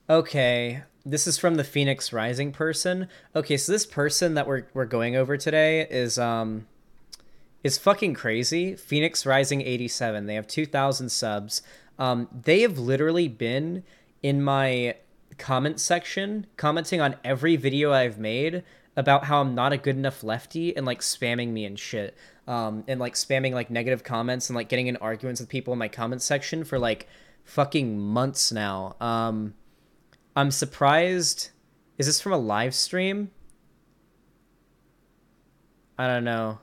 Okay, this is from the Phoenix Rising person. Okay, so this person that we're going over today is fucking crazy. Phoenix Rising 87. They have 2,000 subs. They have literally been in my comment section commenting on every video I've made about how I'm not a good enough lefty and like spamming me and shit. And like spamming like negative comments and like getting in arguments with people in my comment section for like fucking months now. I'm surprised. Is this from a live stream? I don't know.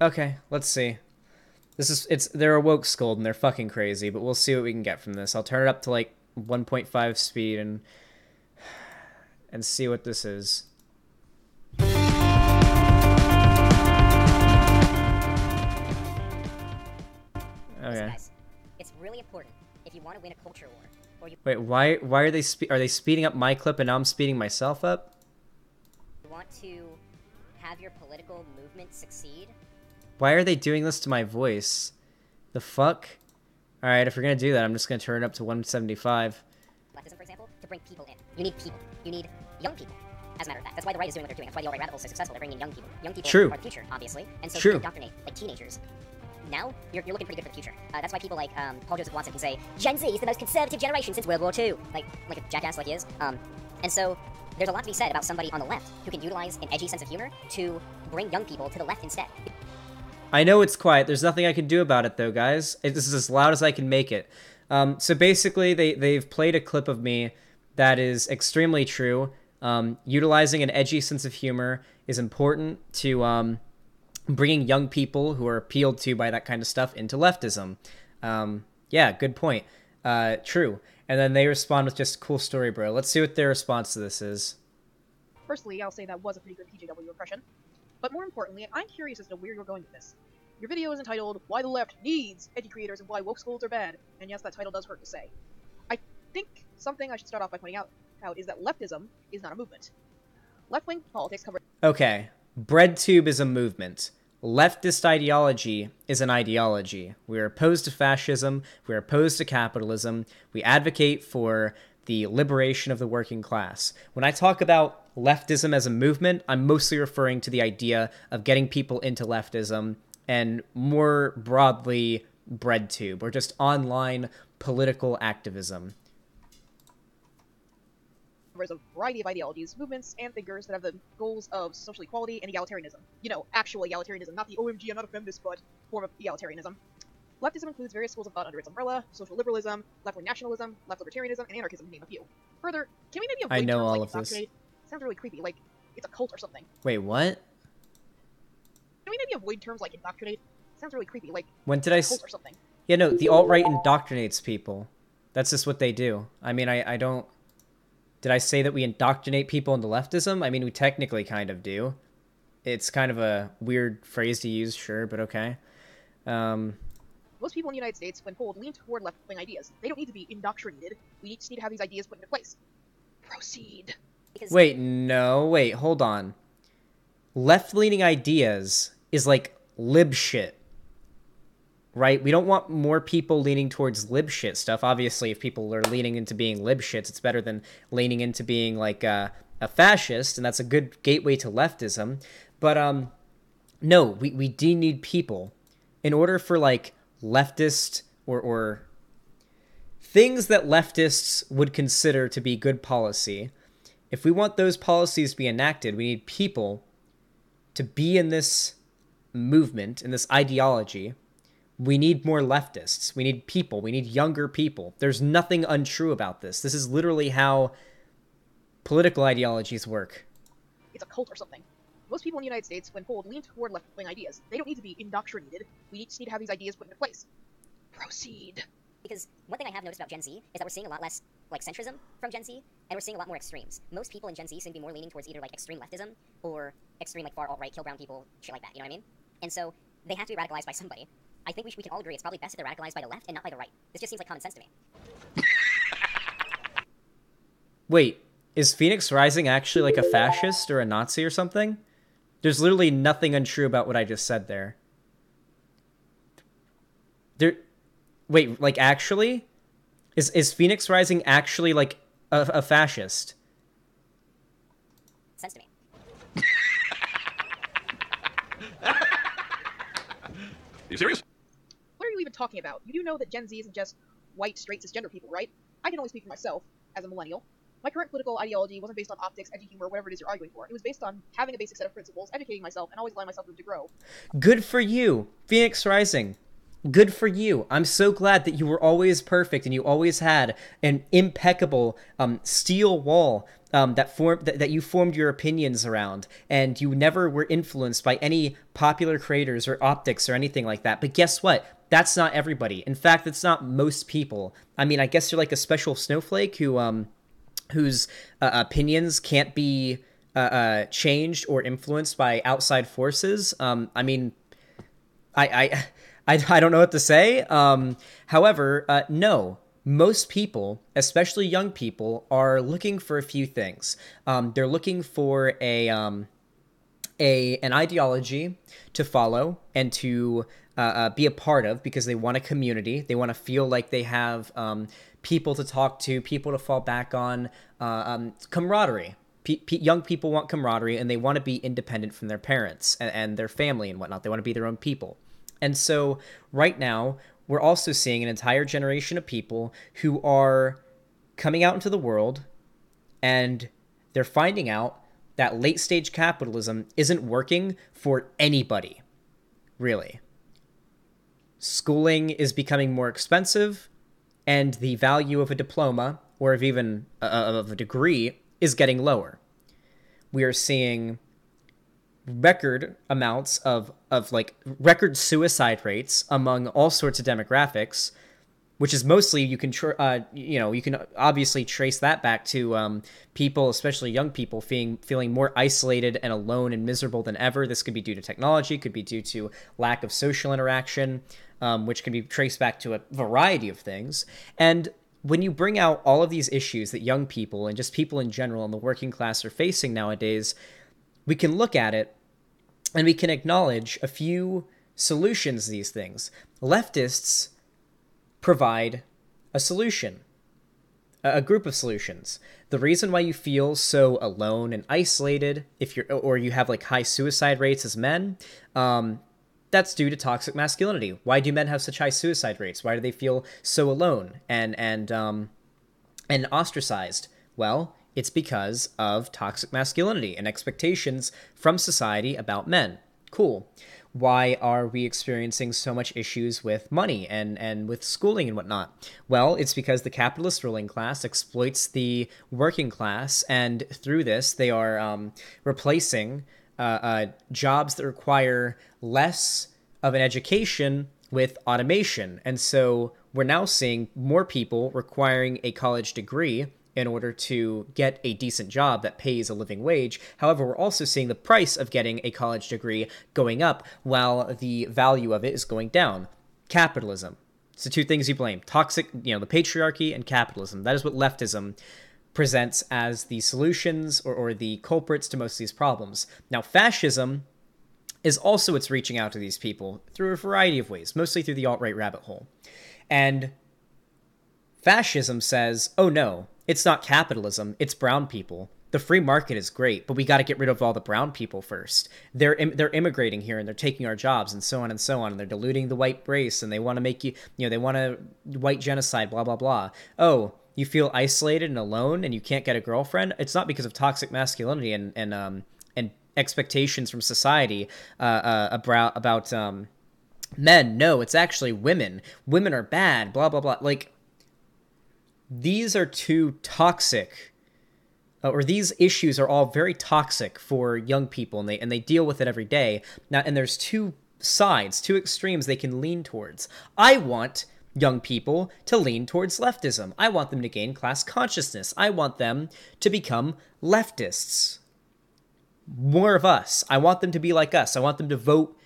Okay, let's see. They're a Wokescold and they're fucking crazy, but we'll see what we can get from this. I'll turn it up to like 1.5 speed and see what this is. Listen, Okay. guys, it's really important if you want to win a culture war, or you Wait, why are they speeding up my clip and now I'm speeding myself up? want to have your political movement succeed. Why are they doing this to my voice? The fuck? Alright, if we're gonna do that, I'm just gonna turn it up to 175. Leftism, for example, to bring people in. You need people. You need young people. As a matter of fact, that's why the right is doing what they're doing. That's why the alt-right radicals are so successful. They're bringing in young people. Young people True. are the future, obviously, and so True. you can indoctrinate like teenagers. Now you're looking pretty good for the future. That's why people like Paul Joseph Watson can say Gen Z is the most conservative generation since World War II, like a jackass like he is. And so there's a lot to be said about somebody on the left who can utilize an edgy sense of humor to bring young people to the left instead. I know it's quiet. There's nothing I can do about it, though, guys. This is as loud as I can make it. So basically, they've played a clip of me that is extremely true. Utilizing an edgy sense of humor is important to bringing young people who are appealed to by that kind of stuff into leftism. Yeah, good point. True. And then they respond with just cool story, bro. Let's see what their response to this is. Firstly, I'll say that was a pretty good PJW impression. But more importantly, I'm curious as to where you're going with this. Your video is entitled, Why the Left Needs Edgy Creators and Why Wokescolds Are Bad. And yes, that title does hurt to say. I think something I should start off by pointing out is that leftism is not a movement. Left-wing politics cover... Okay. Breadtube is a movement. Leftist ideology is an ideology. We are opposed to fascism. We are opposed to capitalism. We advocate for the liberation of the working class. When I talk about leftism as a movement, I'm mostly referring to the idea of getting people into leftism and more broadly Breadtube, or just online political activism. covers a variety of ideologies, movements, and thinkers that have the goals of social equality and egalitarianism. You know, actual egalitarianism, not the OMG, I'm not a feminist, but form of egalitarianism. Leftism includes various schools of thought under its umbrella: social liberalism, left-wing nationalism, left libertarianism, and anarchism, to name a few. Further, can we maybe avoid I know terms all like of this. indoctrinate? Sounds really creepy, like it's a cult or something. Wait, what? Can we maybe avoid terms like indoctrinate? Sounds really creepy, like When did I cult or something. Yeah, no, the alt-right indoctrinates people. That's just what they do. I mean, I don't... Did I say that we indoctrinate people into leftism? I mean, we technically kind of do. It's kind of a weird phrase to use, sure, but okay. Most people in the United States, when polled, lean toward left-wing ideas. They don't need to be indoctrinated. We just need to have these ideas put into place. Proceed. Because Wait, no, wait, hold on. Left-leaning ideas is like lib shit. Right? We don't want more people leaning towards lib shit stuff. Obviously, if people are leaning into being lib shits, it's better than leaning into being like a fascist, and that's a good gateway to leftism. But no, we do need people in order for like leftist or things that leftists would consider to be good policy. If we want those policies to be enacted, we need people to be in this movement, in this ideology. We need more leftists. We need people. We need younger people. There's nothing untrue about this. This is literally how political ideologies work. It's a cult or something. Most people in the United States, when polled, lean toward left-wing ideas. They don't need to be indoctrinated. We just need to have these ideas put into place. Proceed. Because one thing I have noticed about Gen Z is that we're seeing a lot less like centrism from Gen Z, and we're seeing a lot more extremes. Most people in Gen Z seem to be more leaning towards either like extreme leftism or extreme like far alt-right, kill brown people, shit like that. You know what I mean? And so they have to be radicalized by somebody. I think we can all agree it's probably best if they're radicalized by the left and not by the right. This just seems like common sense to me. Wait, is Phoenix Rising actually like a fascist or a Nazi or something? There's literally nothing untrue about what I just said there. Wait, like actually? Is Phoenix Rising actually like a fascist? Sense to me. Are you serious? What are you even talking about? You do know that Gen Z isn't just white, straight, cisgender people, right? I can only speak for myself, as a millennial. My current political ideology wasn't based on optics, edgy humor, whatever it is you're arguing for. It was based on having a basic set of principles, educating myself, and always allowing myself room to grow. Good for you, Phoenix Rising. Good for you. I'm so glad that you were always perfect and you always had an impeccable steel wall that you formed your opinions around, and you never were influenced by any popular creators or optics or anything like that. But guess what? That's not everybody. In fact, that's not most people. I mean, I guess you're like a special snowflake whose opinions can't be changed or influenced by outside forces. I mean, I don't know what to say. However, no, most people, especially young people, are looking for a few things. They're looking for an ideology to follow and to be a part of, because they want a community. They want to feel like they have people to talk to, people to fall back on, camaraderie. Young people want camaraderie, and they want to be independent from their parents and their family and whatnot. They want to be their own people. And so right now, we're also seeing an entire generation of people who are coming out into the world, and they're finding out that late-stage capitalism isn't working for anybody, really. Schooling is becoming more expensive, and the value of a diploma, or of even of a degree, is getting lower. We are seeing record amounts of like record suicide rates among all sorts of demographics, which is mostly you can obviously trace that back to people, especially young people, feeling more isolated and alone and miserable than ever. This could be due to technology, could be due to lack of social interaction, which can be traced back to a variety of things. And when you bring out all of these issues that young people and just people in general in the working class are facing nowadays, we can look at it and we can acknowledge a few solutions to these things. Leftists provide a solution, a group of solutions. The reason why you feel so alone and isolated, or you have like high suicide rates as men, that's due to toxic masculinity. Why do men have such high suicide rates? Why do they feel so alone and ostracized? Well, it's because of toxic masculinity and expectations from society about men. Cool. Why are we experiencing so much issues with money and with schooling and whatnot? Well, it's because the capitalist ruling class exploits the working class, and through this, they are replacing jobs that require less of an education with automation. And so we're now seeing more people requiring a college degree in order to get a decent job that pays a living wage. However, we're also seeing the price of getting a college degree going up while the value of it is going down. Capitalism. It's the two things you blame. Toxic, the patriarchy and capitalism. That is what leftism presents as the solutions or the culprits to most of these problems. Now, fascism is also it's reaching out to these people through a variety of ways, mostly through the alt-right rabbit hole. And fascism says, oh no, it's not capitalism, it's brown people. The free market is great, but we got to get rid of all the brown people first. They're immigrating here and they're taking our jobs and so on and so on. And they're diluting the white race and they want to make they want to white genocide, blah, blah, blah. Oh, you feel isolated and alone and you can't get a girlfriend? It's not because of toxic masculinity and expectations from society about men. No, it's actually women. Women are bad, blah, blah, blah. Like, these are too toxic, or these issues are all very toxic for young people, and they deal with it every day. Now, and there's two sides, two extremes they can lean towards. I want young people to lean towards leftism. I want them to gain class consciousness. I want them to become leftists. More of us. I want them to be like us. I want them to vote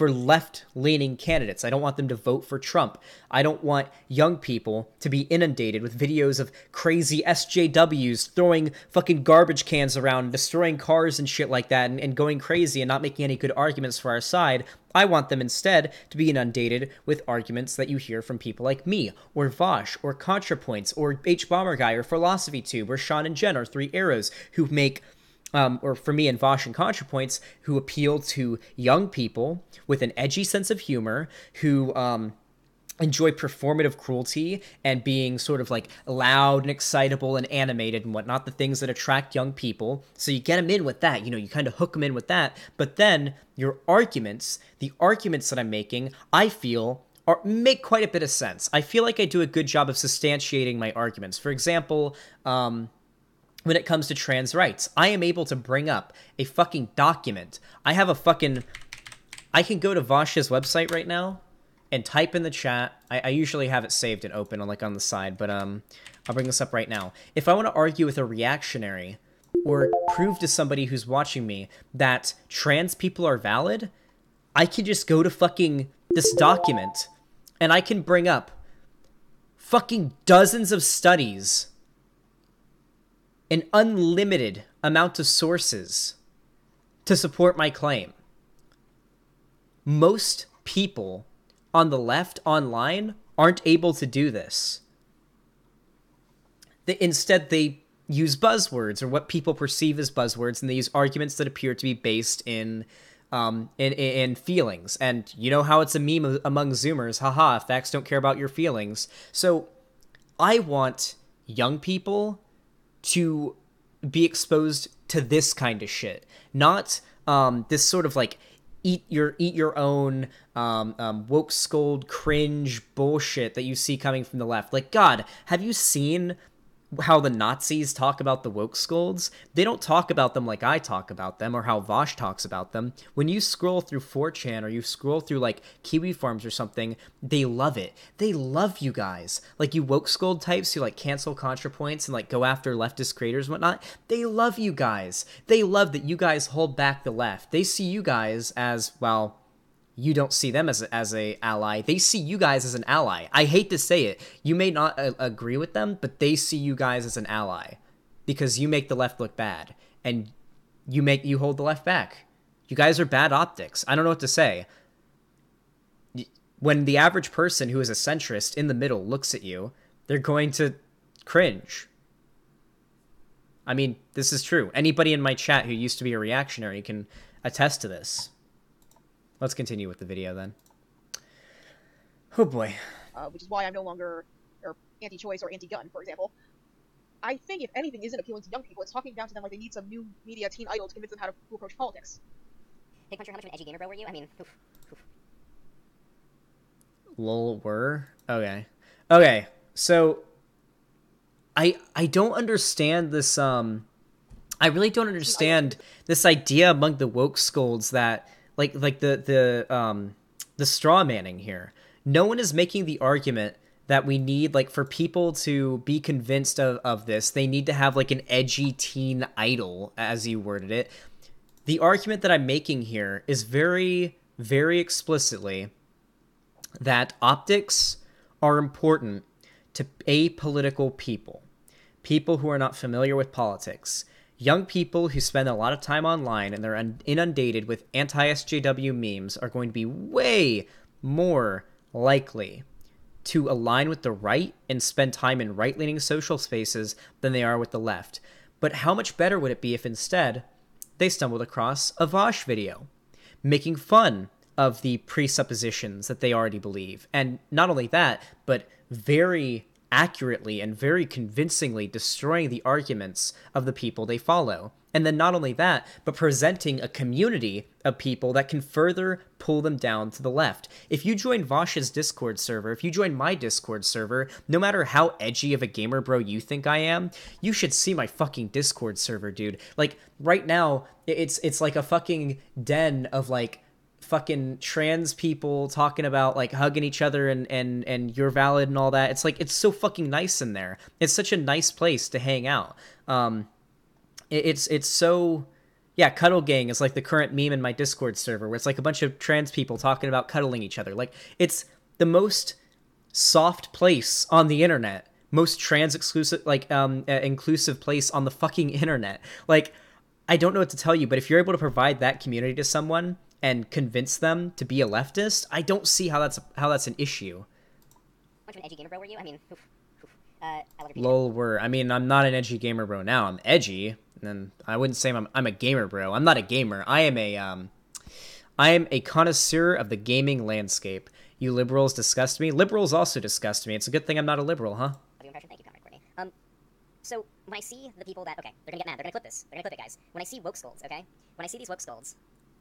for left-leaning candidates. I don't want them to vote for Trump. I don't want young people to be inundated with videos of crazy SJWs throwing fucking garbage cans around, destroying cars and shit like that, and going crazy and not making any good arguments for our side. I want them instead to be inundated with arguments that you hear from people like me, or Vosh, or ContraPoints, or H-Bomber Guy, or PhilosophyTube, or Sean and Jen, or Three Arrows, who make, or for me and Vosh and ContraPoints, who appeal to young people with an edgy sense of humor, who enjoy performative cruelty and being sort of like loud and excitable and animated and whatnot, the things that attract young people. So you get them in with that, you kind of hook them in with that. But then your arguments, the arguments that I'm making, I feel make quite a bit of sense. I feel like I do a good job of substantiating my arguments. For example, when it comes to trans rights, I am able to bring up a fucking document. I can go to Vosh's website right now and type in the chat. I usually have it saved and open on the side, but I'll bring this up right now. If I want to argue with a reactionary or prove to somebody who's watching me that trans people are valid, I can just go to fucking this document and I can bring up fucking dozens of studies, an unlimited amount of sources to support my claim. Most people on the left online aren't able to do this. Instead, they use buzzwords or what people perceive as buzzwords, and they use arguments that appear to be based in feelings. And you know how it's a meme among Zoomers, haha, facts don't care about your feelings. So I want young people to be exposed to this kind of shit, not this sort of like eat your own Wokescold cringe bullshit that you see coming from the left. Like, God, have you seen how the Nazis talk about the Wokescolds? They don't talk about them like I talk about them, or how Vosh talks about them. When you scroll through 4chan, or you scroll through like Kiwi Farms or something, they love it. They love you guys. Like, you Wokescold types who like cancel ContraPoints and like go after leftist creators and whatnot, they love you guys. They love that you guys hold back the left. They see you guys as, well, you don't see them as a ally. They see you guys as an ally. I hate to say it. You may not agree with them, but they see you guys as an ally because you make the left look bad and you hold the left back. You guys are bad optics. I don't know what to say. When the average person who is a centrist in the middle looks at you, they're going to cringe. I mean, this is true. Anybody in my chat who used to be a reactionary can attest to this. Let's continue with the video then. Oh boy. Which is why I'm no longer anti-choice or anti-gun, for example. I think if anything isn't appealing to young people, it's talking down to them like they need some new media teen idol to convince them how to approach politics. Hey, Puncher, how much of an edgy gamer bro were you? I mean, oof. Lol, were? Okay, so I don't understand this, I really don't understand this idea among the Wokescolds that like the straw manning here. No one is making the argument that we need, like, for people to be convinced of this, they need to have like an edgy teen idol, as you worded it. The argument that I'm making here is very, very explicitly that optics are important to apolitical people, people who are not familiar with politics. Young people who spend a lot of time online and they're inundated with anti-SJW memes are going to be way more likely to align with the right and spend time in right-leaning social spaces than they are with the left. But how much better would it be if instead they stumbled across a Vosh video making fun of the presuppositions that they already believe? And not only that, but very accurately and very convincingly destroying the arguments of the people they follow. And then not only that, but presenting a community of people that can further pull them down to the left. If you join Vosh's Discord server, if you join my Discord server, no matter how edgy of a gamer bro you think I am, you should see my fucking Discord server, dude. Like, right now, it's like a fucking den of like fucking trans people talking about like hugging each other and you're valid and all that. It's like, it's so fucking nice in there. It's such a nice place to hang out. It's so, Yeah, Cuddle Gang is like the current meme in my Discord server, where it's like a bunch of trans people talking about cuddling each other. Like, it's the most soft place on the internet, most trans exclusive, like, inclusive place on the fucking internet. Like, I don't know what to tell you, but if you're able to provide that community to someone and convince them to be a leftist, I don't see how that's an issue. Much of an edgy gamer bro were you? I mean, I love your Lol, I mean, I'm not an edgy gamer bro now. I'm edgy, and I wouldn't say I'm a gamer bro. I'm not a gamer. I am a connoisseur of the gaming landscape. You liberals disgust me. Liberals also disgust me. It's a good thing I'm not a liberal, huh? impression. Thank you, Comrade Courtney. So when I see the people that, okay, they're gonna get mad. They're gonna clip this. They're gonna clip it, guys. When I see Wokescolds, okay? When I see these Wokescolds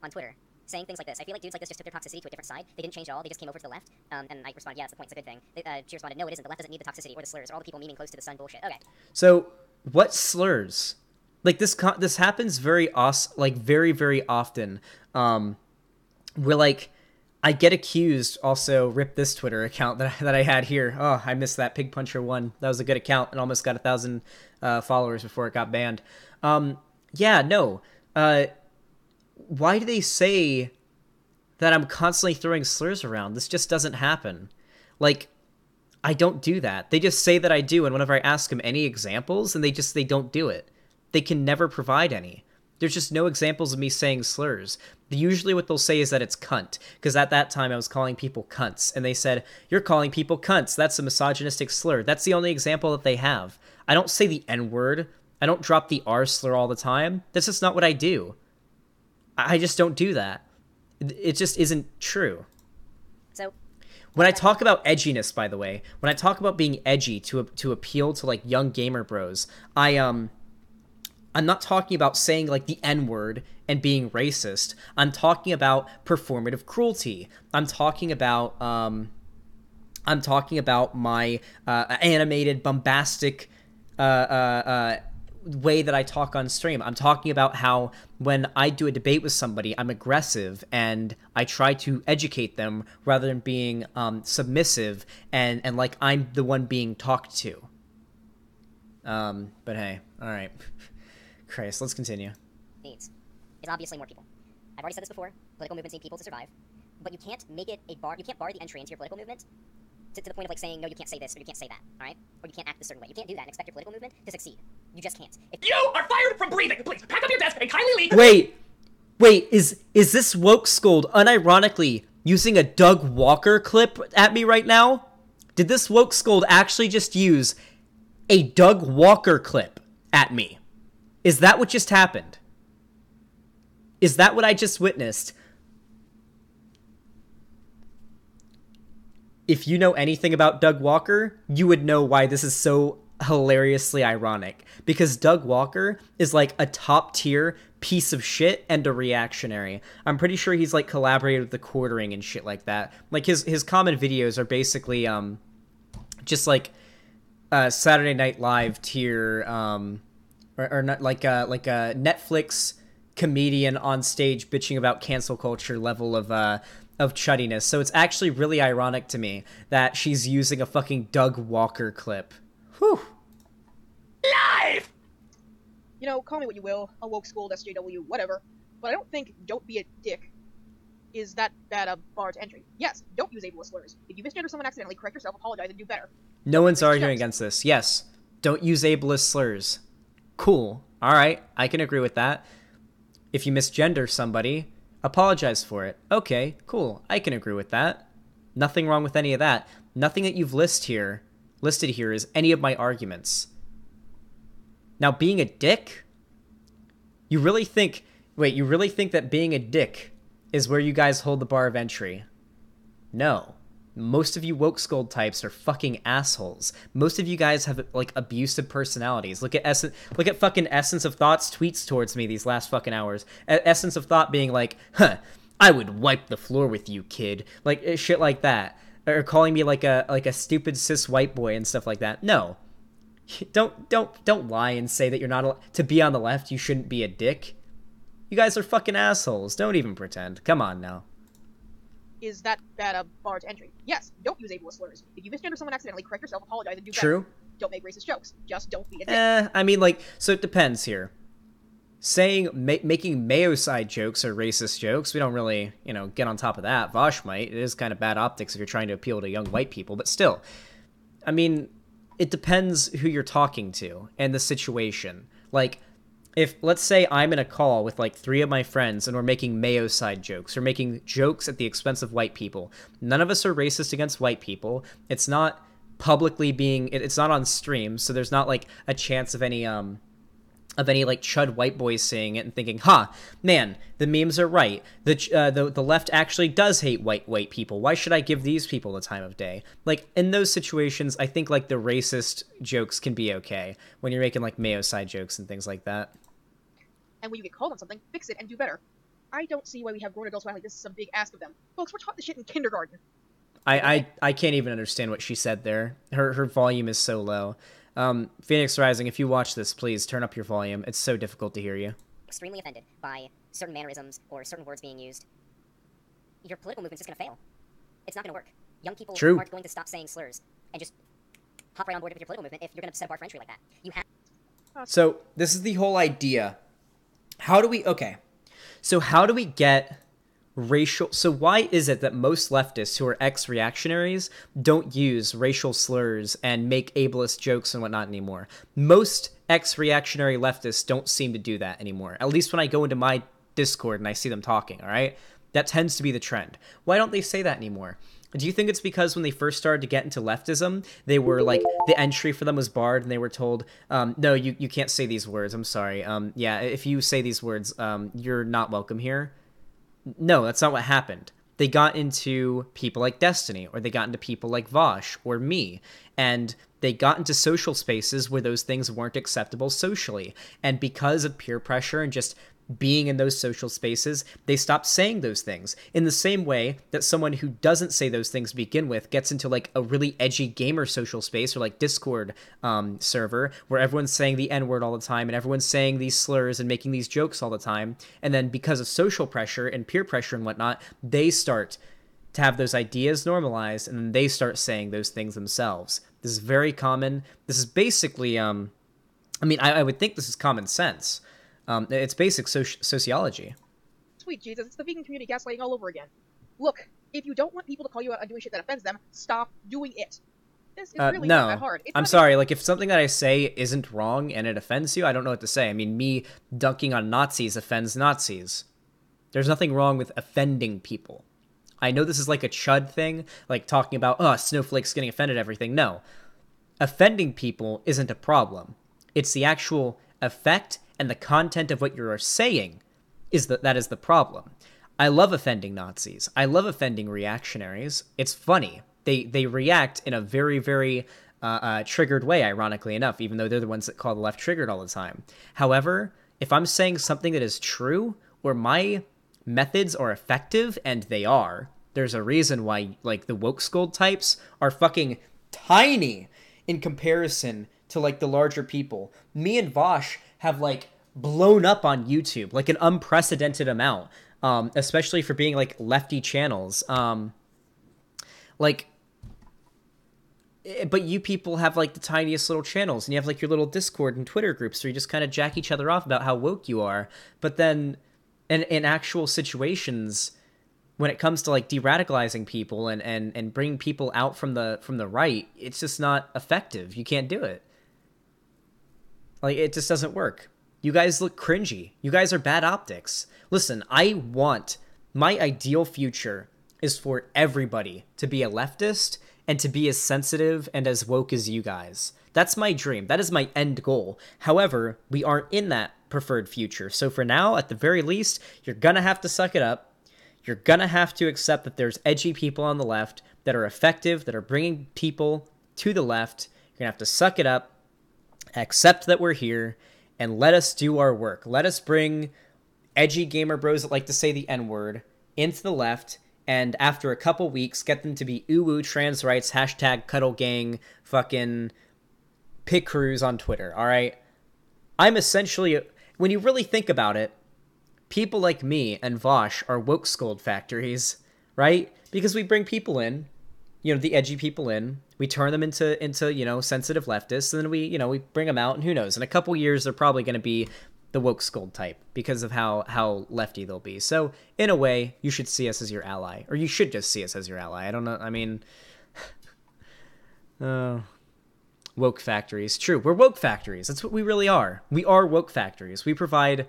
on Twitter saying things like this, I feel like dudes like this just took their toxicity to a different side. They didn't change at all. They just came over to the left. And I responded, yeah, that's the point. It's a good thing. She responded, no, it isn't. The left doesn't need the toxicity or the slurs or all the people memeing close to the sun bullshit. Okay. So what slurs? Like this happens very very often. Where like I get accused. Also, rip this Twitter account that I had here. Oh, I missed that. Pig Puncher 1. That was a good account and almost got 1,000 followers before it got banned. Yeah, no. Why do they say that I'm constantly throwing slurs around? This just doesn't happen. Like, I don't do that. They just say that I do, and whenever I ask them any examples, and they don't do it. They can never provide any. There's just no examples of me saying slurs. Usually what they'll say is that it's cunt, because at that time I was calling people cunts, and they said, you're calling people cunts, that's a misogynistic slur. That's the only example that they have. I don't say the N-word. I don't drop the R slur all the time. That's just not what I do. I just don't do that. It just isn't true. So, when I talk about edginess, by the way, when I talk about being edgy to appeal to like young gamer bros, I'm not talking about saying like the N-word and being racist. I'm talking about performative cruelty. I'm talking about my animated, bombastic way that I talk on stream. I'm talking about how when I do a debate with somebody, I'm aggressive and I try to educate them rather than being submissive and like I'm the one being talked to. But hey, all right. Christ, let's continue. Needs is obviously more people. I've already said this before. Political movements need people to survive, but you can't make it a bar. You can't bar the entry into your political movement to the point of like saying no, you can't say this or you can't say that. All right, or you can't act a certain way. You can't do that and expect your political movement to succeed. You just can't. If You are fired from breathing. Please pack up your desk and kindly leave. Wait, is this Wokescold unironically using a Doug Walker clip at me right now? Did this Wokescold actually just use a Doug Walker clip at me? Is that what just happened? Is that what I just witnessed? If you know anything about Doug Walker, you would know why this is so hilariously ironic. Because Doug Walker is like a top tier piece of shit and a reactionary. I'm pretty sure he's like collaborated with the Quartering and shit like that. Like his common videos are basically just like Saturday Night Live tier or not like a Netflix comedian on stage bitching about cancel culture level of chuttiness. So it's actually really ironic to me that she's using a fucking Doug Walker clip. Whew. Live! You know, call me what you will, a Wokescold, SJW, whatever, but I don't think don't be a dick is that bad a bar to entry. Yes, don't use ableist slurs. If you misgender someone accidentally, correct yourself, apologize, and do better. No one's arguing against this. Yes, don't use ableist slurs. Cool. All right, I can agree with that. If you misgender somebody, apologize for it. Okay, cool. I can agree with that. Nothing wrong with any of that. Nothing that you've listed here is any of my arguments. Now, being a dick? You really think that being a dick is where you guys hold the bar of entry? No. Most of you Wokescold types are fucking assholes. Most of you guys have like abusive personalities. Look at fucking Essence of Thought's tweets towards me these last fucking hours. Essence of Thought being like, I would wipe the floor with you, kid. Like shit like that. Or calling me like a stupid cis white boy and stuff like that. No. Don't lie and say that you're not to be on the left. You shouldn't be a dick. You guys are fucking assholes. Don't even pretend. Come on now. Is that bad a bar to entry? Yes, don't use ableist slurs. If you misgender someone accidentally, correct yourself, apologize, and do better. True. Don't make racist jokes. Just don't be a dick. I mean, like, so it depends here. making Mayo side jokes or racist jokes, we don't really, get on top of that. Vosh might. It is kind of bad optics if you're trying to appeal to young white people, but still, I mean, it depends who you're talking to and the situation. Like, if, let's say I'm in a call with like 3 of my friends and we're making Mayo side jokes or making jokes at the expense of white people. None of us are racist against white people. It's not publicly it's not on stream, so there's not like a chance of any like chud white boys seeing it and thinking, man, the memes are right. The left actually does hate white people. Why should I give these people the time of day? Like, in those situations, I think like the racist jokes can be okay when you're making like Mayo side jokes and things like that. And when you get called on something, fix it and do better. I don't see why we have grown adults who act like this is some big ask of them. Folks, we're taught this shit in kindergarten. I can't even understand what she said there. Her volume is so low. Phoenix Rising, if you watch this, please turn up your volume. It's so difficult to hear you. Extremely offended by certain mannerisms or certain words being used, your political movement's just going to fail. It's not going to work. Young people aren't going to stop saying slurs and just hop right on board with your political movement if you're going to set a bar for entry like that. You have. So this is the whole idea. How do we get racial... So why is it that most leftists who are ex-reactionaries don't use racial slurs and make ableist jokes and whatnot anymore? Most ex-reactionary leftists don't seem to do that anymore. At least when I go into my Discord and I see them talking, all right? That tends to be the trend. Why don't they say that anymore? Do you think it's because when they first started to get into leftism, they were like, the entry for them was barred and they were told, no, you can't say these words. I'm sorry. Yeah, if you say these words, you're not welcome here. No, that's not what happened. They got into people like Destiny, or they got into people like Vosh or me, and they got into social spaces where those things weren't acceptable socially. And because of peer pressure and just being in those social spaces, they stopped saying those things. In the same way that someone who doesn't say those things to begin with gets into like a really edgy gamer social space or like Discord server where everyone's saying the N-word all the time and everyone's saying these slurs and making these jokes all the time. And then because of social pressure and peer pressure and whatnot, they start to have those ideas normalized and then they start saying those things themselves. This is very common. This is basically, I would think this is common sense. It's basic sociology. Sweet Jesus, it's the vegan community gaslighting all over again. Look, if you don't want people to call you out on doing shit that offends them, stop doing it. This is really not that hard. I'm sorry, like, if something that I say isn't wrong and it offends you, I don't know what to say. I mean, me dunking on Nazis offends Nazis. There's nothing wrong with offending people. I know this is like a chud thing, like talking about, snowflakes getting offended at everything. No. Offending people isn't a problem. It's the actual effect and the content of what you're saying that is the problem. I love offending Nazis. I love offending reactionaries. It's funny. They react in a very, very triggered way, ironically enough, even though they're the ones that call the left triggered all the time. However, if I'm saying something that is true, or my methods are effective, and they are, there's a reason why, like, the Wokescold types are fucking tiny in comparison to, like, the larger people. Me and Vosh have, like, blown up on YouTube, like, an unprecedented amount, especially for being, like, lefty channels. But you people have, like, the tiniest little channels, and you have, like, your little Discord and Twitter groups where you just kind of jack each other off about how woke you are. But then in actual situations, when it comes to, like, de-radicalizing people and bringing people out from the right, it's just not effective. You can't do it. Like, it just doesn't work. You guys look cringy. You guys are bad optics. Listen, my ideal future is for everybody to be a leftist and to be as sensitive and as woke as you guys. That's my dream. That is my end goal. However, we aren't in that preferred future. So for now, at the very least, you're gonna have to suck it up. You're gonna have to accept that there's edgy people on the left that are effective, that are bringing people to the left. You're gonna have to suck it up, accept that we're here, and let us do our work. Let us bring edgy gamer bros that like to say the N-word into the left, and after a couple weeks, get them to be ooh trans rights, hashtag cuddle gang, fucking pig crews on Twitter, alright? I'm essentially, when you really think about it, people like me and Vosh are Wokescold factories, right? Because we bring people in, the edgy people in, we turn them into sensitive leftists, and then we bring them out, and who knows, in a couple years, they're probably going to be the Wokescold type because of how lefty they'll be. So in a way, you should see us as your ally, or you should just see us as your ally. I don't know. I mean, woke factories. True, we're woke factories. That's what we really are. We are woke factories. We provide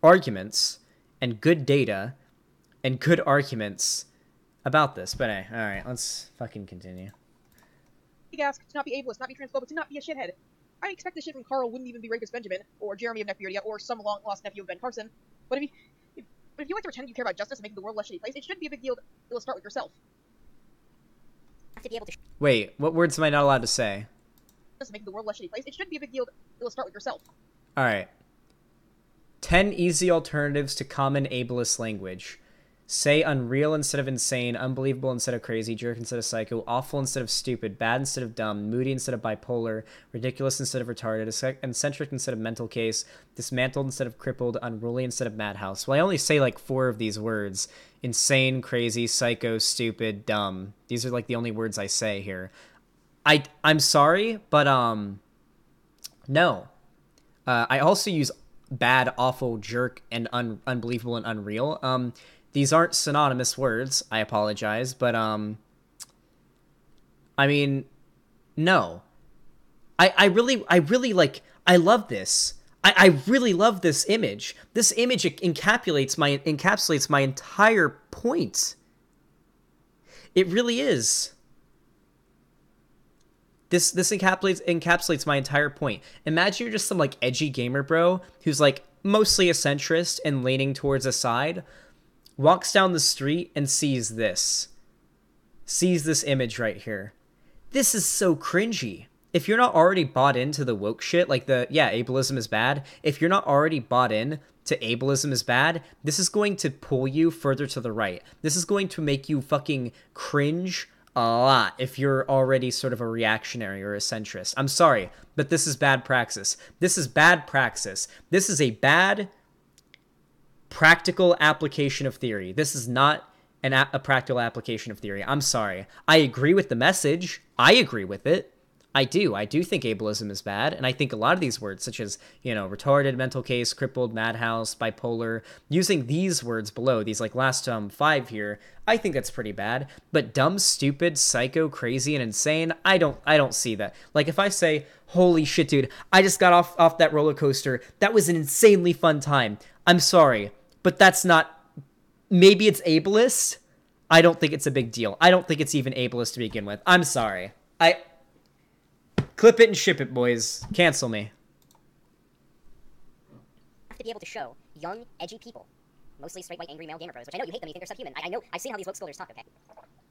arguments and good data and good arguments about this. But hey, all right, let's fucking continue. Gas, to not be ableist, not be transphobic, to not be a shithead. I expect this shit from Carl wouldn't even be Rapist Benjamin, or Jeremy of Neckbeardia, or some long-lost nephew of Ben Carson. But if you like to pretend you care about justice and making the world a less shitty place, it shouldn't be a big deal to start with yourself. To be able to Wait, what words am I not allowed to say? Making the world a less shitty place, it shouldn't be a big deal to start with yourself. All right. 10 easy alternatives to common ableist language. Say unreal instead of insane, unbelievable instead of crazy, jerk instead of psycho, awful instead of stupid, bad instead of dumb, moody instead of bipolar, ridiculous instead of retarded, eccentric instead of mental case, dismantled instead of crippled, unruly instead of madhouse. Well, I only say like 4 of these words. Insane, crazy, psycho, stupid, dumb. These are like the only words I say here. I'm sorry, but no. I also use bad, awful, jerk, and unbelievable and unreal. These aren't synonymous words. I apologize, but I mean, no. I really like. I love this. I really love this image. This image encapsulates my entire point. It really is. This encapsulates my entire point. Imagine you're just some like edgy gamer bro who's like mostly a centrist and leaning towards a side, walks down the street and sees this image right here. This is so cringy. If you're not already bought into the woke shit, like ableism is bad. If you're not already bought in to ableism is bad, this is going to pull you further to the right. This is going to make you fucking cringe a lot if you're already sort of a reactionary or a centrist. I'm sorry, but this is bad praxis. This is bad praxis. This is a bad practical application of theory. This is not a practical application of theory. I'm sorry. I agree with the message. I agree with it. I do think ableism is bad, and I think a lot of these words, such as, retarded, mental case, crippled, madhouse, bipolar, using these words below, these like last 5 here, I think that's pretty bad. But dumb, stupid, psycho, crazy, and insane, I don't see that. Like if I say, holy shit, dude, I just got off that roller coaster, that was an insanely fun time. I'm sorry, but that's not. Maybe it's ableist. I don't think it's a big deal. I don't think it's even ableist to begin with. I'm sorry. Clip it and ship it, boys. Cancel me. have to be able to show young, edgy people, mostly straight, white, angry male gamer bros, which I know you hate them, you think they're subhuman. I know, I've seen how these Wokescolders talk, okay?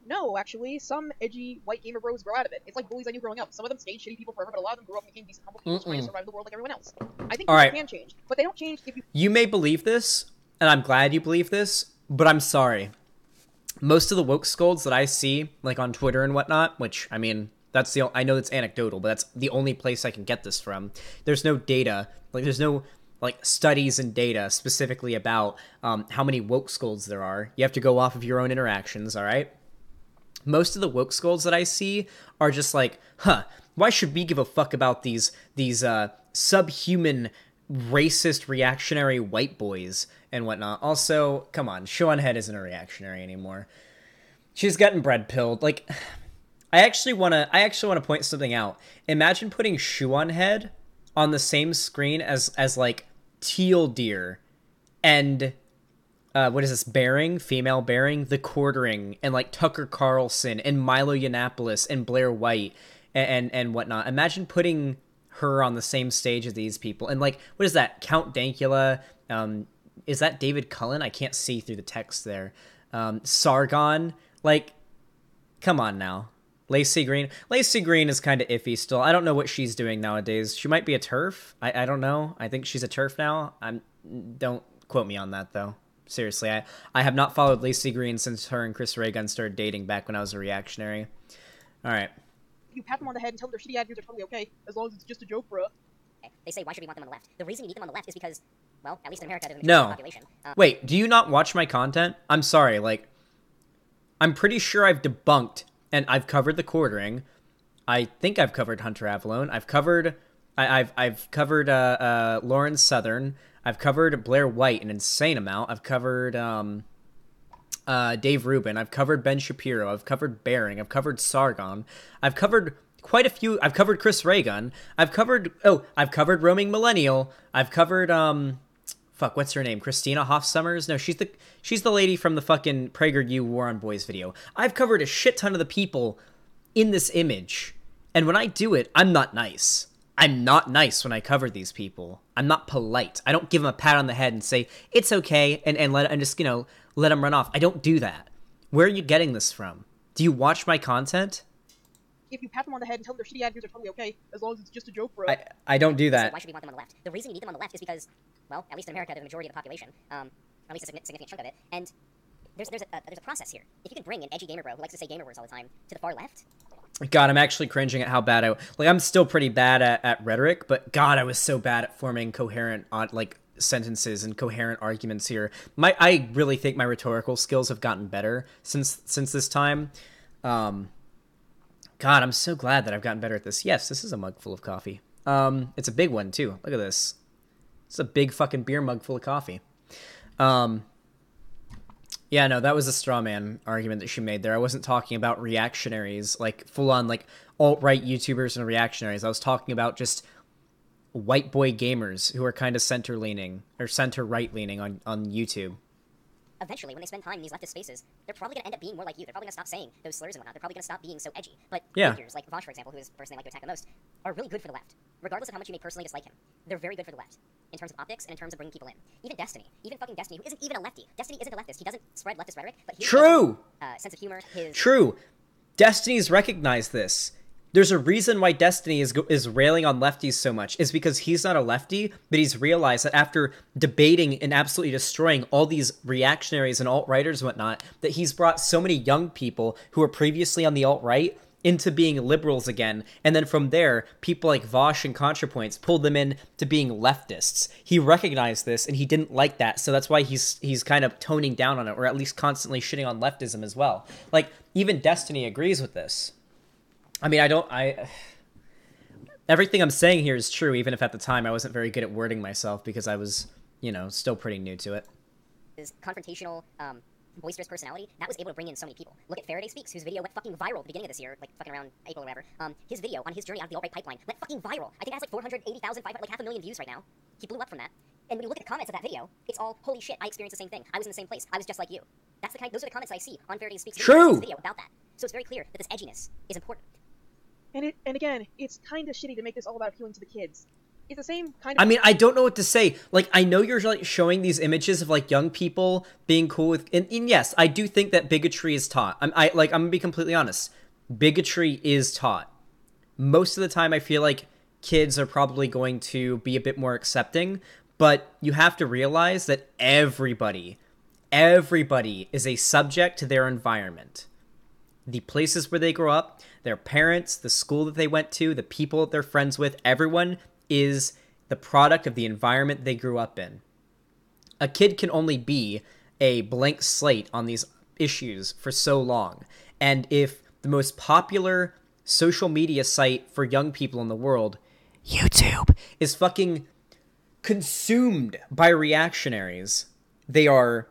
No, actually, some edgy white gamer bros grow out of it. It's like bullies I knew growing up. Some of them stayed shitty people forever, but a lot of them grew up and became decent, humble people trying to survive the world like everyone else. I think people can change, but they don't change if you... You may believe this, and I'm glad you believe this, but I'm sorry. Most of the Wokescolds that I see, like on Twitter and whatnot, which, I mean, that's the... I know it's anecdotal, but that's the only place I can get this from. There's no data. Like, there's no... like studies and data specifically about how many Wokescolds there are. You have to go off of your own interactions, all right? Most of the Wokescolds that I see are just like, why should we give a fuck about these subhuman, racist, reactionary white boys and whatnot? Also, come on, Shoonhead isn't a reactionary anymore. She's gotten bread pilled. Like, I actually want to point something out. Imagine putting Shoonhead on the same screen as like Teal Deer and what is this, Bearing, female Bearing, The Quartering, and like Tucker Carlson and Milo Yiannopoulos and Blair White and whatnot. Imagine putting her on the same stage as these people. And like, what is that, Count Dankula? Is that David Cullen? I can't see through the text there. Sargon, like, come on now. Lacey Green is kind of iffy still. I don't know what she's doing nowadays. She might be a TERF. I don't know. I think she's a TERF now. Don't quote me on that though. Seriously, I have not followed Lacey Green since her and Chris Ray Gun started dating back when I was a reactionary. All right. You pat them on the head and tell them their shitty attitudes are totally okay, as long as it's just a joke, bruh. They say, why should we want them on the left? The reason you need them on the left is because, well, at least in America, there's a no population. Wait, do you not watch my content? I'm sorry, like, I'm pretty sure I've debunked and I've covered The Quartering. I think I've covered Hunter Avalone. I've covered I've covered Lauren Southern. I've covered Blair White an insane amount. I've covered Dave Rubin. I've covered Ben Shapiro. I've covered Bering. I've covered Sargon. I've covered quite a few. I've covered Chris Reagan. I've covered Roaming Millennial. I've covered what's her name? Christina Hoff Summers? No, she's the lady from the fucking PragerU War on Boys video. I've covered a shit ton of the people in this image. And when I do it, I'm not nice. I'm not nice when I cover these people. I'm not polite. I don't give them a pat on the head and say, it's okay, and just, let them run off. I don't do that. Where are you getting this from? Do you watch my content? If you pat them on the head and tell them their shitty attitudes are totally okay, as long as it's just a joke, bro. I don't do that. So why should we want them on the left? The reason you need them on the left is because, well, at least in America, they're the majority of the population, at least a significant chunk of it, and there's a process here. If you can bring an edgy gamer bro who likes to say gamer words all the time to the far left... God, I'm actually cringing at how bad I'm still pretty bad at rhetoric, but God, I was so bad at forming coherent, sentences and coherent arguments here. I really think my rhetorical skills have gotten better since this time. God, I'm so glad that I've gotten better at this. Yes, this is a mug full of coffee. It's a big one too. Look at this. It's a big fucking beer mug full of coffee. Yeah, no, that was a straw man argument that she made there. I wasn't talking about reactionaries, like full-on, like, alt-right YouTubers and reactionaries. I was talking about just white boy gamers who are kind of center-leaning, or center-right-leaning on YouTube. Eventually, when they spend time in these leftist spaces, they're probably going to end up being more like you. They're probably going to stop saying those slurs and whatnot. They're probably going to stop being so edgy. But figures like Vosh, for example, who is the person they like to attack the most, are really good for the left. Regardless of how much you may personally dislike him, they're very good for the left. In terms of optics and in terms of bringing people in. Even Destiny, who isn't even a lefty. Destiny isn't a leftist. He doesn't spread leftist rhetoric, but his sense of humor, True. Destiny's recognized this. There's a reason why Destiny is railing on lefties so much. Is because he's not a lefty, but he's realized that after debating and absolutely destroying all these reactionaries and alt-righters and whatnot, that he's brought so many young people who were previously on the alt-right into being liberals again, and then from there, people like Vosh and ContraPoints pulled them in to being leftists. He recognized this, and he didn't like that, so that's why he's kind of toning down on it, or at least constantly shitting on leftism as well. Like, even Destiny agrees with this. I mean, everything I'm saying here is true, even if at the time I wasn't very good at wording myself, because I was, still pretty new to it. His confrontational, boisterous personality, that was able to bring in so many people. Look at Faraday Speaks, whose video went fucking viral at the beginning of this year, like fucking around April or whatever. His video on his journey out of the alt-right pipeline went fucking viral. I think it has like 480,000, like 500,000 views right now. He blew up from that. And when you look at the comments of that video, it's all, holy shit, I experienced the same thing. I was in the same place. I was just like you. Those are the comments I see on Faraday Speaks. True. Video about that. So it's very clear that this edginess is important. And again, it's kind of shitty to make this all about appealing to the kids. It's the same kind of... I mean, I don't know what to say. Like, I know you're, like, showing these images of, like, young people being cool with... And yes, I do think that bigotry is taught. I'm gonna be completely honest. Bigotry is taught. Most of the time, I feel like kids are probably going to be a bit more accepting, but you have to realize that everybody is a subject to their environment. The places where they grow up, their parents, the school that they went to, the people that they're friends with, everyone is the product of the environment they grew up in. A kid can only be a blank slate on these issues for so long. And if the most popular social media site for young people in the world, YouTube, is fucking consumed by reactionaries, they're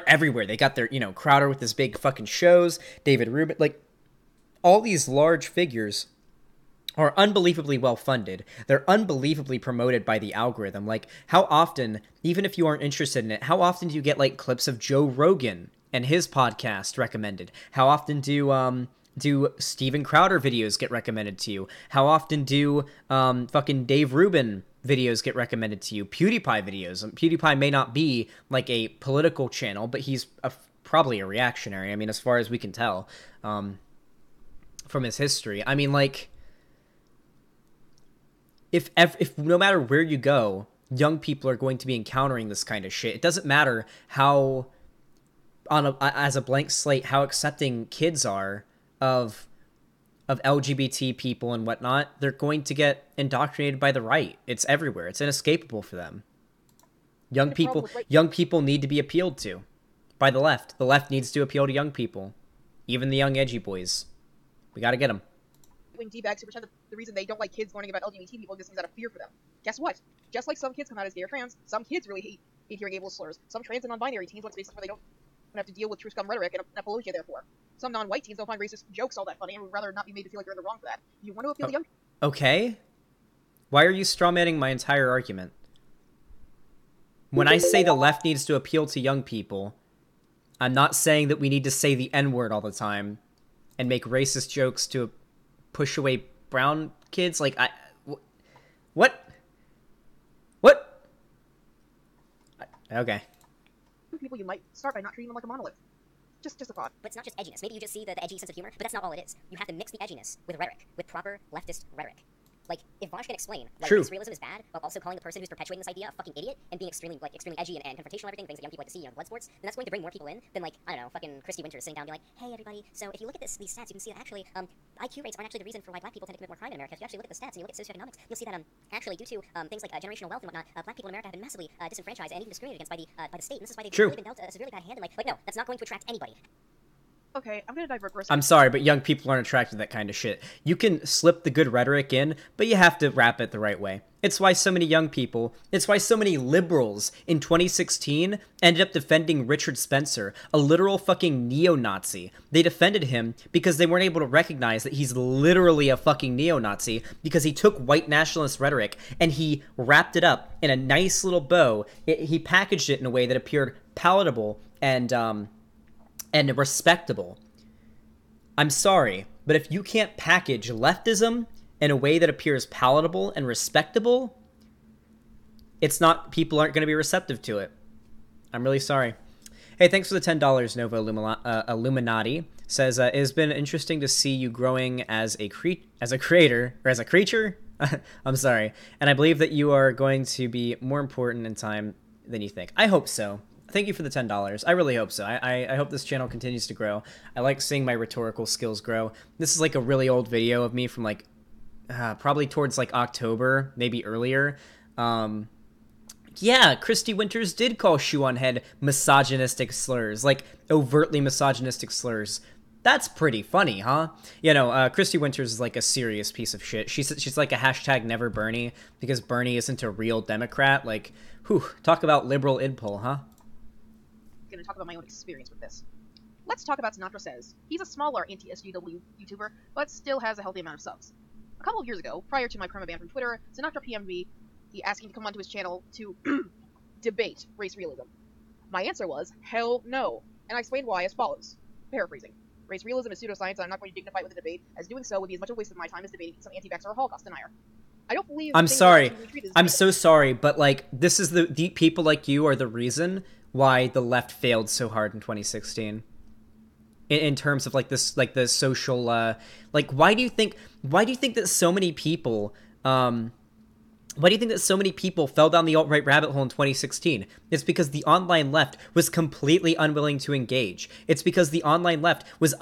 everywhere. They got their, Crowder with his big fucking shows, David Rubin, like, all these large figures are unbelievably well funded. They're unbelievably promoted by the algorithm. Like, how often, even if you aren't interested in it, how often do you get, like, clips of Joe Rogan and his podcast recommended? How often do Steven Crowder videos get recommended to you? How often do fucking Dave Rubin videos get recommended to you? PewDiePie videos. PewDiePie may not be, like, a political channel, but he's probably a reactionary. I mean, as far as we can tell from his history. I mean, like... If no matter where you go, young people are going to be encountering this kind of shit. It doesn't matter how, as a blank slate, how accepting kids are of LGBT people and whatnot. They're going to get indoctrinated by the right. It's everywhere. It's inescapable for them. Young people need to be appealed to by the left. The left needs to appeal to young people, even the young edgy boys. We got to get them. right-wing D-bags who pretend that the reason they don't like kids learning about LGBT people is out of fear for them. Guess what? Just like some kids come out as gay or trans, some kids really hate hearing ableist slurs. Some trans and non-binary teens want spaces where they don't have to deal with true scum rhetoric and apologia, therefore. Some non-white teens don't find racist jokes all that funny and would rather not be made to feel like they're in the wrong for that. You want to appeal to young people. Okay. Why are you strawmanning my entire argument? When I say the left needs to appeal to young people, I'm not saying that we need to say the N-word all the time and make racist jokes to push away brown kids. Like, what? Okay. People, you might start by not treating them like a monolith. Just a thought. But it's not just edginess. Maybe you just see the edgy sense of humor, but that's not all it is. You have to mix the edginess with rhetoric, with proper leftist rhetoric. Like, if Vosh can explain why race realism is bad, while also calling the person who's perpetuating this idea a fucking idiot and being extremely edgy and confrontational and everything, things that young people like to see, blood sports, then that's going to bring more people in than, like, I don't know, fucking Christy Winters sitting down and be like, hey, everybody, so if you look at these stats, you can see that actually, IQ rates aren't actually the reason for why black people tend to commit more crime in America. If you actually look at the stats and you look at socioeconomics, you'll see that, actually, due to, things like generational wealth and whatnot, black people in America have been massively disenfranchised and even discriminated against by the state, and this is why they've really been dealt a severely bad hand, and, like, no, that's not going to attract anybody. Okay, I'm gonna divert for a second. I'm sorry, but young people aren't attracted to that kind of shit. You can slip the good rhetoric in, but you have to wrap it the right way. It's why so many young people, it's why so many liberals in 2016 ended up defending Richard Spencer, a literal fucking neo-Nazi. They defended him because they weren't able to recognize that he's literally a fucking neo-Nazi, because he took white nationalist rhetoric and he wrapped it up in a nice little bow. He packaged it in a way that appeared palatable and respectable. I'm sorry, but if you can't package leftism in a way that appears palatable and respectable, people aren't going to be receptive to it. I'm really sorry. Hey, thanks for the $10, Nova Illuminati. Says, it has been interesting to see you growing as a creator. I'm sorry. And I believe that you are going to be more important in time than you think. I hope so. Thank you for the $10. I really hope so. I hope this channel continues to grow. I like seeing my rhetorical skills grow. This is like a really old video of me from like probably towards like October, maybe earlier. Yeah, Christy Winters did call Shoe on Head misogynistic slurs, like overtly misogynistic slurs. That's pretty funny, huh? You know, Christy Winters is like a serious piece of shit. She's like a hashtag never Bernie because Bernie isn't a real Democrat. Like, whew, talk about liberal idpol, huh? Going to talk about my own experience with this. Let's talk about Sinatra Says. He's a smaller anti-SJW YouTuber, but still has a healthy amount of subs. A couple of years ago, prior to my perma ban from Twitter, Sinatra PM'd me, he asking to come onto his channel to debate race realism. My answer was, hell no, and I explained why as follows. Paraphrasing. Race realism is pseudoscience, and I'm not going to dignify it with a debate, as doing so would be as much a waste of my time as debating some anti-vaxxer or Holocaust denier. I don't believe... I'm sorry. I'm so sorry, but like, this is the people like you are the reason why the left failed so hard in 2016 in terms of like this, like the social, like, why do you think that so many people, fell down the alt-right rabbit hole in 2016? It's because the online left was completely unwilling to engage. It's because the online left was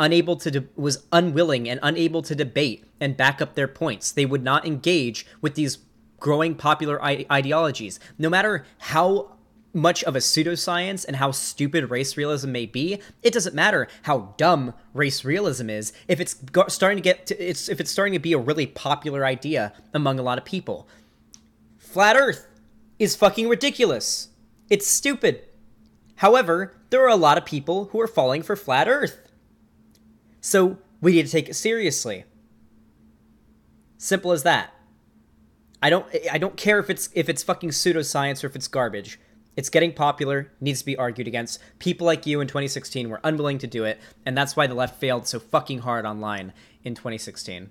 unwilling and unable to debate and back up their points. They would not engage with these growing popular ideologies, no matter how much of a pseudoscience and how stupid race realism may be. It doesn't matter how dumb race realism is if it's starting to be a really popular idea among a lot of people. Flat Earth is fucking ridiculous. It's stupid. However, there are a lot of people who are falling for Flat Earth. So we need to take it seriously. Simple as that. I don't care if it's fucking pseudoscience or if it's garbage. It's getting popular, needs to be argued against. People like you in 2016 were unwilling to do it, and that's why the left failed so fucking hard online in 2016.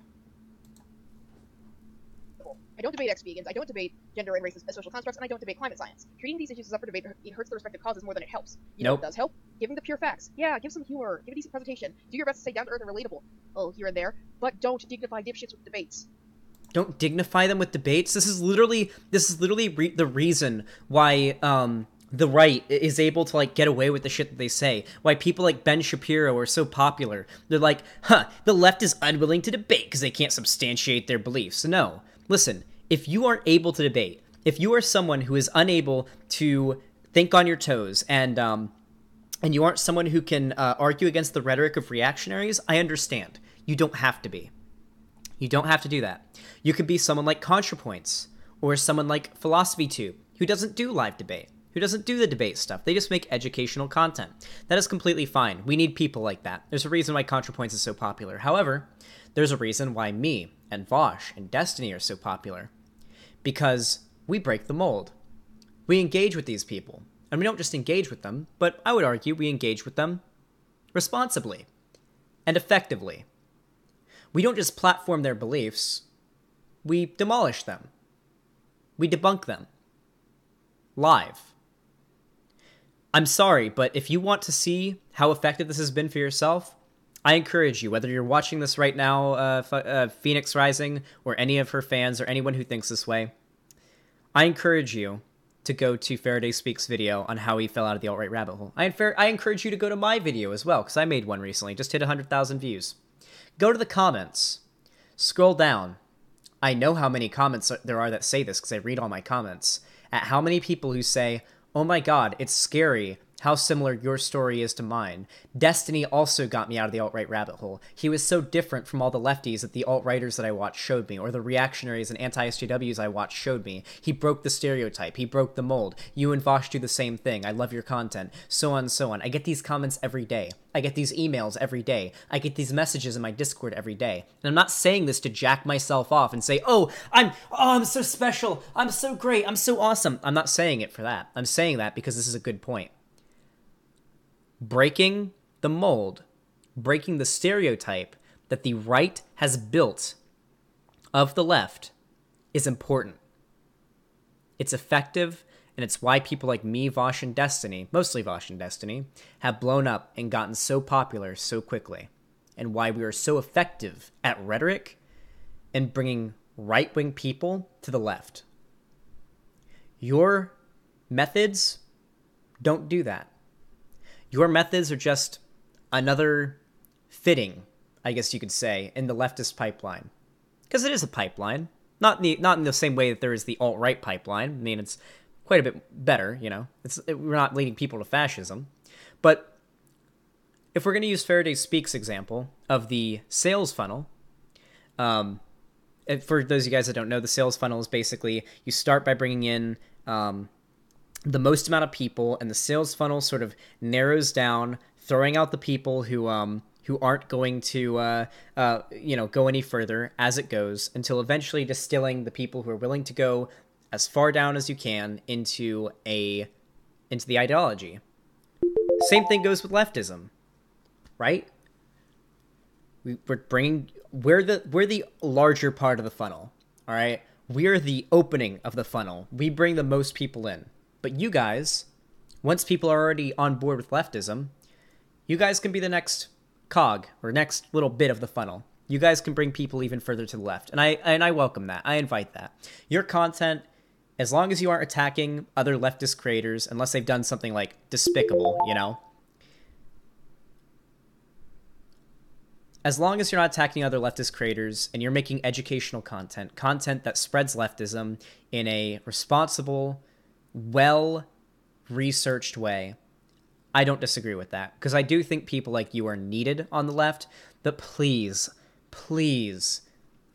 I don't debate ex-vegans, I don't debate gender and race as social constructs, and I don't debate climate science. Treating these issues as up for debate, it hurts the respective causes more than it helps. You know what does help? Giving the pure facts. Yeah, give some humor, give a decent presentation, do your best to stay down-to-earth and relatable, here and there, but don't dignify dipshits with debates. Don't dignify them with debates. This is literally the reason why the right is able to like get away with the shit that they say. Why people like Ben Shapiro are so popular. They're like, the left is unwilling to debate because they can't substantiate their beliefs. No, listen. If you aren't able to debate, if you are someone who is unable to think on your toes, and you aren't someone who can argue against the rhetoric of reactionaries, I understand. You don't have to be. You don't have to do that. You could be someone like ContraPoints or someone like PhilosophyTube, who doesn't do live debate, who doesn't do the debate stuff. They just make educational content. That is completely fine. We need people like that. There's a reason why ContraPoints is so popular. However, there's a reason why me and Vosh and Destiny are so popular. Because we break the mold. We engage with these people. And we don't just engage with them, but I would argue we engage with them responsibly and effectively. We don't just platform their beliefs. We demolish them. We debunk them. Live. I'm sorry, but if you want to see how effective this has been for yourself, I encourage you, whether you're watching this right now, Phoenix Rising, or any of her fans, or anyone who thinks this way, I encourage you to go to Faraday Speaks' video on how he fell out of the alt-right rabbit hole. I encourage you to go to my video as well, because I made one recently, just hit 100,000 views. Go to the comments. Scroll down. I know how many comments there are that say this, because I read all my comments, at how many people who say, oh my god, it's scary how similar your story is to mine. Destiny also got me out of the alt-right rabbit hole. He was so different from all the lefties that the alt-righters that I watched showed me, or the reactionaries and anti-SJWs I watched showed me. He broke the stereotype. He broke the mold. You and Vosh do the same thing. I love your content. So on and so on. I get these comments every day. I get these emails every day. I get these messages in my Discord every day. And I'm not saying this to jack myself off and say, I'm so special. I'm so great. I'm so awesome. I'm not saying it for that. I'm saying that because this is a good point. Breaking the mold, breaking the stereotype that the right has built of the left is important. It's effective, and it's why people like me, Vosh, and Destiny, mostly Vosh and Destiny, have blown up and gotten so popular so quickly, and why we are so effective at rhetoric and bringing right-wing people to the left. Your methods don't do that. Your methods are just another fitting, I guess you could say, in the leftist pipeline. Because it is a pipeline. Not in the same way that there is the alt-right pipeline. I mean, it's quite a bit better, you know. We're not leading people to fascism. But if we're going to use Faraday Speaks' example of the sales funnel, for those of you guys that don't know, the sales funnel is basically you start by bringing in the most amount of people, and the sales funnel sort of narrows down, throwing out the people who aren't going to go any further as it goes, until eventually distilling the people who are willing to go as far down as you can into the ideology. Same thing goes with leftism, right? We're the larger part of the funnel, all right? We're the opening of the funnel. We bring the most people in. But you guys, once people are already on board with leftism, you guys can be the next cog or next little bit of the funnel. You guys can bring people even further to the left. And I welcome that. I invite that. Your content, as long as you aren't attacking other leftist creators, unless they've done something like despicable, you know. As long as you're not attacking other leftist creators and you're making educational content that spreads leftism in a responsible, well-researched way, I don't disagree with that, because I do think people like you are needed on the left. But please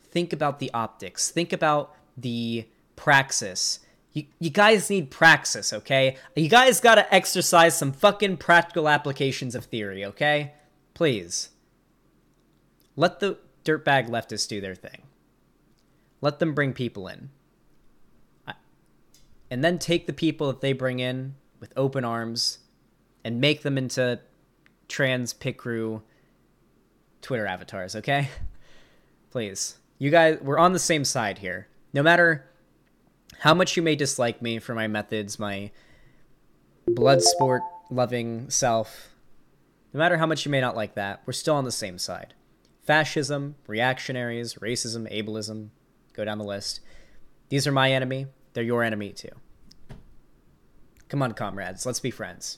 think about the optics. Think about the praxis. You guys need praxis, okay? You guys gotta exercise some fucking practical applications of theory, okay? Please. Let the dirtbag leftists do their thing. Let them bring people in. And then take the people that they bring in with open arms and make them into trans picru Twitter avatars, okay? Please. You guys, we're on the same side here. No matter how much you may dislike me for my methods, my blood sport loving self, no matter how much you may not like that, we're still on the same side. Fascism, reactionaries, racism, ableism, go down the list. These are my enemy. They're your enemy too. Come on, comrades. Let's be friends.